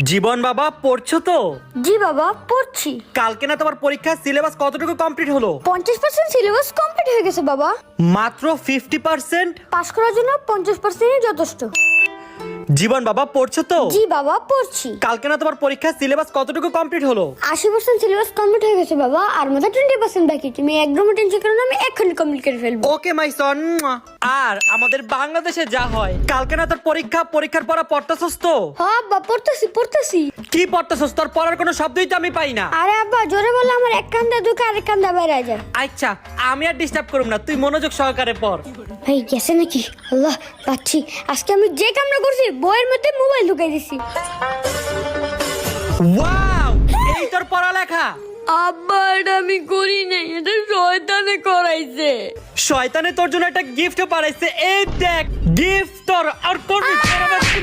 জীবন বাবা পড়ছো তো? জি বাবা পড়ছি। কালকে না তোমার পরীক্ষার সিলেবাস কতটুকু কমপ্লিট হলো? 50% সিলেবাস কমপ্লিট হয়ে গেছে বাবা। মাত্র 50%? পাস করার জন্য 50%ই যথেষ্ট। জীবন বাবা পড়ছো তো? জি বাবা পড়ছি। কালকে না তোমার পরীক্ষার সিলেবাস কতটুকু কমপ্লিট হলো? 80% সিলেবাস কমপ্লিট হয়ে গেছে বাবা, আর মাত্র 20% বাকি। তুমি একদমই টেনশন করো না, আমি এক্ষুনি কমপ্লিট করে ফেলবো। ওকে মাই সন। আর আমাদের বাংলাদেশে যা হয়, কালকে না তোর পরীক্ষার পড়া পড়তেছস তো? হ্যাঁ আব্বা পড়তেছি। কি পড়তেছস? তোর পড়ার কোনো শব্দই তো আমি পাই না। আরে আব্বা জোরে বললে আমার এক কান্দা ঢুকে আরেক কান্দা বেরিয়ে যায়। আচ্ছা, আমি আর ডিস্টার্ব করব না, তুই মনোযোগ সহকারে পড়। ভাই গেছে নাকি? আল্লাহ পাচ্ছি। আজকে আমি যে কামটা করছি বইয়ের মধ্যে মোবাইল ঢুকাই দিছি। ওয়াও, এই তোর পড়ালেখা? আব্বা এটা আমি করি নাই, এটা শয়তানে করাইছে। শয়তানে তোর জন্য একটা গিফট পাঠাইছে, এই দেখ গিফট তোর। আর করবি তোর আবার কি?